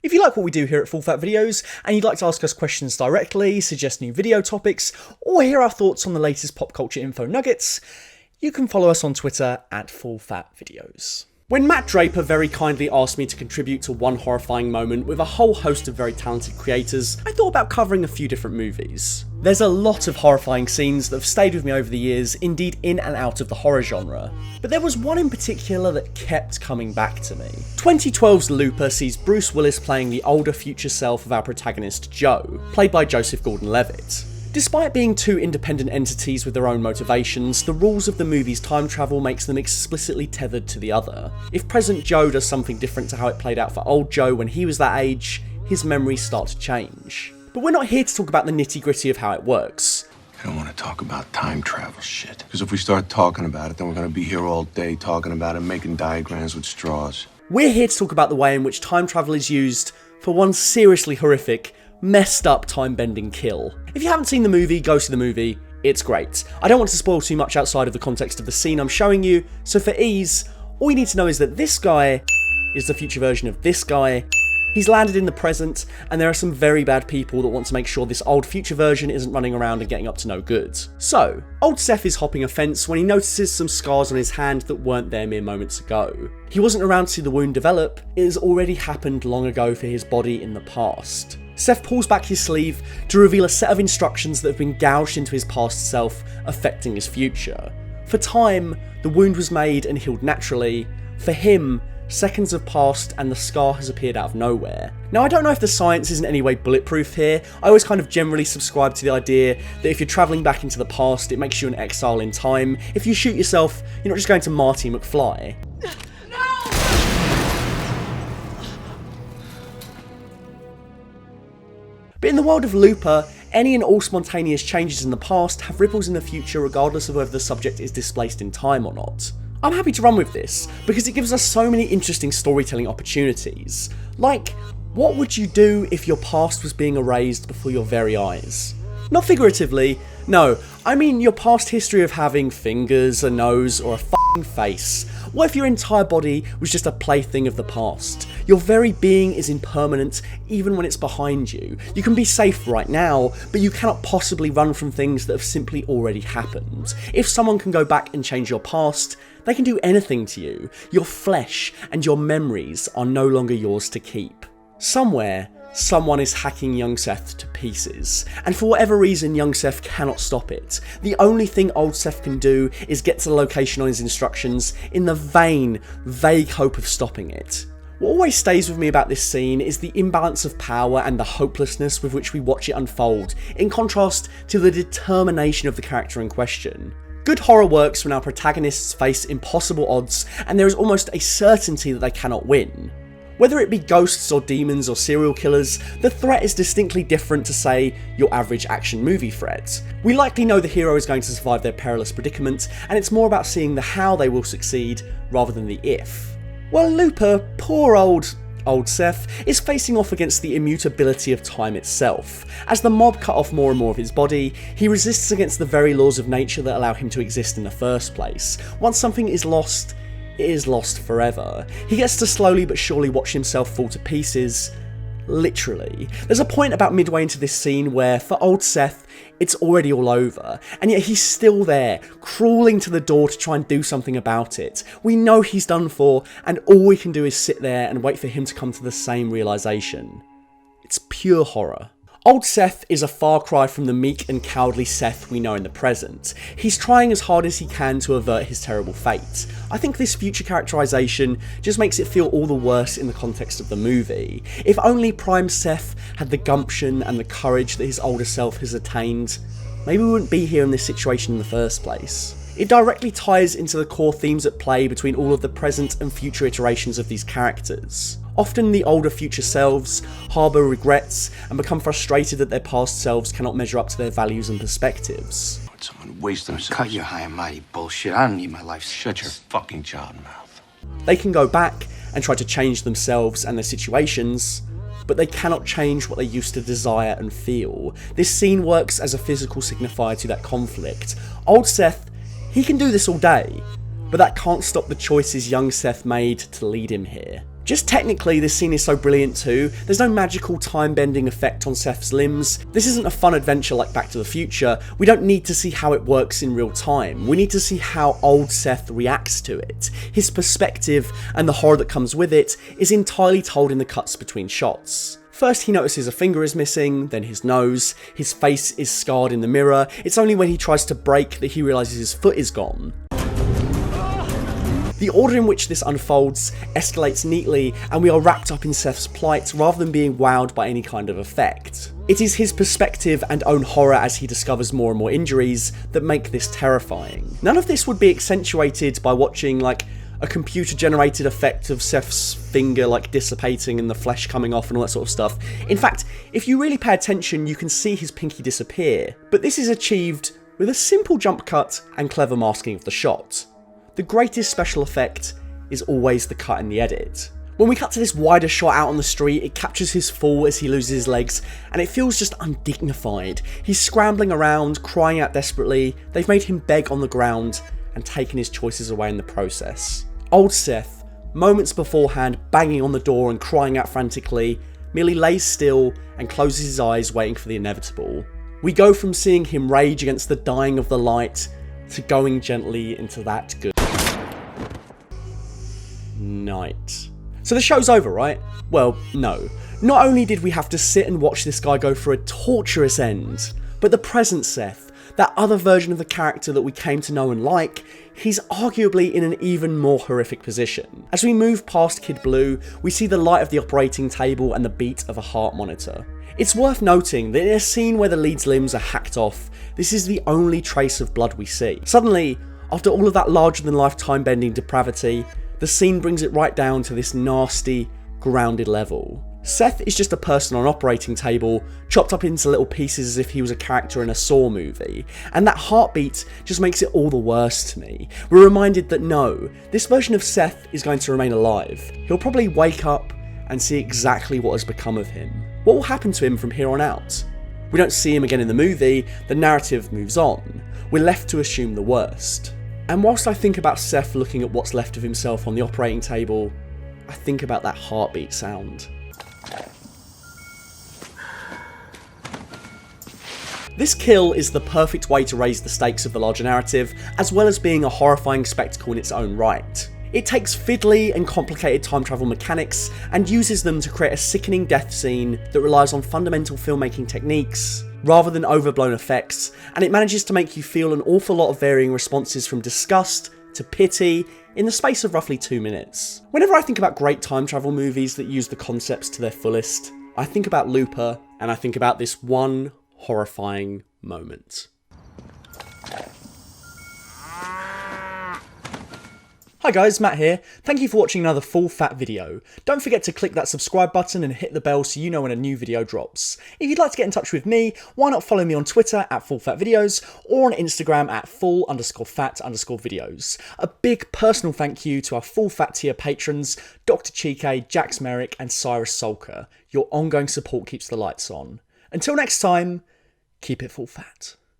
If you like what we do here at Full Fat Videos, and you'd like to ask us questions directly, suggest new video topics, or hear our thoughts on the latest pop culture info nuggets, you can follow us on Twitter at Full Fat Videos. When Matt Draper very kindly asked me to contribute to one horrifying moment with a whole host of very talented creators, I thought about covering a few different movies. There's a lot of horrifying scenes that have stayed with me over the years, indeed in and out of the horror genre, but there was one in particular that kept coming back to me. 2012's Looper sees Bruce Willis playing the older future self of our protagonist Joe, played by Joseph Gordon-Levitt. Despite being two independent entities with their own motivations, the rules of the movie's time travel makes them explicitly tethered to the other. If present Joe does something different to how it played out for old Joe when he was that age, his memories start to change. But we're not here to talk about the nitty-gritty of how it works. I don't want to talk about time travel shit. Because if we start talking about it, then we're going to be here all day talking about it, making diagrams with straws. We're here to talk about the way in which time travel is used for one seriously horrific, messed up time-bending kill. If you haven't seen the movie, go see the movie. It's great. I don't want to spoil too much outside of the context of the scene I'm showing you, so for ease, all you need to know is that this guy is the future version of this guy. He's landed in the present, and there are some very bad people that want to make sure this old future version isn't running around and getting up to no good. So, old Seth is hopping a fence when he notices some scars on his hand that weren't there mere moments ago. He wasn't around to see the wound develop, it has already happened long ago for his body in the past. Seth pulls back his sleeve to reveal a set of instructions that have been gouged into his past self, affecting his future. For Time, the wound was made and healed naturally. For him, seconds have passed and the scar has appeared out of nowhere. Now, I don't know if the science is in any way bulletproof here. I always kind of generally subscribe to the idea that if you're travelling back into the past, it makes you an exile in time. If you shoot yourself, you're not just going to Marty McFly. But in the world of Looper, any and all spontaneous changes in the past have ripples in the future regardless of whether the subject is displaced in time or not. I'm happy to run with this, because it gives us so many interesting storytelling opportunities. Like, what would you do if your past was being erased before your very eyes? Not figuratively, no, I mean your past history of having fingers, a nose, or a f***ing face. What if your entire body was just a plaything of the past? Your very being is impermanent even when it's behind you. You can be safe right now, but you cannot possibly run from things that have simply already happened. If someone can go back and change your past, they can do anything to you. Your flesh and your memories are no longer yours to keep. Somewhere, someone is hacking young Seth to pieces, and for whatever reason young Seth cannot stop it. The only thing old Seth can do is get to the location on his instructions in the vague hope of stopping it. What always stays with me about this scene is the imbalance of power and the hopelessness with which we watch it unfold, in contrast to the determination of the character in question. Good horror works when our protagonists face impossible odds and there is almost a certainty that they cannot win. Whether it be ghosts or demons or serial killers, the threat is distinctly different to, say, your average action movie threat. We likely know the hero is going to survive their perilous predicament, and it's more about seeing the how they will succeed rather than the if. Well, Looper, poor old Seth, is facing off against the immutability of time itself. As the mob cut off more and more of his body, he resists against the very laws of nature that allow him to exist in the first place. Once something is lost, it is lost forever. He gets to slowly but surely watch himself fall to pieces. Literally. There's a point about midway into this scene where, for old Seth, it's already all over, and yet he's still there, crawling to the door to try and do something about it. We know he's done for, and all we can do is sit there and wait for him to come to the same realisation. It's pure horror. Old Seth is a far cry from the meek and cowardly Seth we know in the present. He's trying as hard as he can to avert his terrible fate. I think this future characterisation just makes it feel all the worse in the context of the movie. If only Prime Seth had the gumption and the courage that his older self has attained, maybe we wouldn't be here in this situation in the first place. It directly ties into the core themes at play between all of the present and future iterations of these characters. Often the older future selves harbour regrets and become frustrated that their past selves cannot measure up to their values and perspectives. Someone waste themselves. Cut your high and mighty bullshit. I don't need my life. Shut your fucking child mouth. They can go back and try to change themselves and their situations, but they cannot change what they used to desire and feel. This scene works as a physical signifier to that conflict. Old Seth, he can do this all day, but that can't stop the choices young Seth made to lead him here. Just technically, this scene is so brilliant too. There's no magical time-bending effect on Seth's limbs. This isn't a fun adventure like Back to the Future. We don't need to see how it works in real time. We need to see how old Seth reacts to it. His perspective and the horror that comes with it is entirely told in the cuts between shots. First he notices a finger is missing, then his nose, his face is scarred in the mirror. It's only when he tries to brake that he realises his foot is gone. The order in which this unfolds escalates neatly, and we are wrapped up in Seth's plight rather than being wowed by any kind of effect. It is his perspective and own horror as he discovers more and more injuries that make this terrifying. None of this would be accentuated by watching like a computer generated effect of Seth's finger like dissipating and the flesh coming off and all that sort of stuff. In fact, if you really pay attention, you can see his pinky disappear. But this is achieved with a simple jump cut and clever masking of the shot. The greatest special effect is always the cut in the edit. When we cut to this wider shot out on the street, it captures his fall as he loses his legs, and it feels just undignified. He's scrambling around, crying out desperately. They've made him beg on the ground and taken his choices away in the process. Old Seth, moments beforehand banging on the door and crying out frantically, merely lays still and closes his eyes waiting for the inevitable. We go from seeing him rage against the dying of the light to going gently into that good night. So the show's over, right? Well, no. Not only did we have to sit and watch this guy go for a torturous end, but the present Seth, that other version of the character that we came to know and like, he's arguably in an even more horrific position. As we move past Kid Blue, we see the light of the operating table and the beat of a heart monitor. It's worth noting that in a scene where the lead's limbs are hacked off, this is the only trace of blood we see. Suddenly, after all of that larger-than-life time-bending depravity, the scene brings it right down to this nasty, grounded level. Seth is just a person on an operating table, chopped up into little pieces as if he was a character in a Saw movie, and that heartbeat just makes it all the worse to me. We're reminded that no, this version of Seth is going to remain alive. He'll probably wake up and see exactly what has become of him. What will happen to him from here on out? We don't see him again in the movie, the narrative moves on. We're left to assume the worst. And whilst I think about Seth looking at what's left of himself on the operating table, I think about that heartbeat sound. This kill is the perfect way to raise the stakes of the larger narrative, as well as being a horrifying spectacle in its own right. It takes fiddly and complicated time travel mechanics and uses them to create a sickening death scene that relies on fundamental filmmaking techniques rather than overblown effects, and it manages to make you feel an awful lot of varying responses from disgust to pity in the space of roughly 2 minutes. Whenever I think about great time travel movies that use the concepts to their fullest, I think about Looper, and I think about this one horrifying moment. Hi guys, Matt here. Thank you for watching another full fat video. Don't forget to click that subscribe button and hit the bell so you know when a new video drops. If you'd like to get in touch with me, why not follow me on Twitter at fullfatvideos or on Instagram at full_fat_videos. A big personal thank you to our full fat tier patrons, Dr. Chike, Jax Merrick and Cyrus Solker. Your ongoing support keeps the lights on. Until next time, keep it full fat.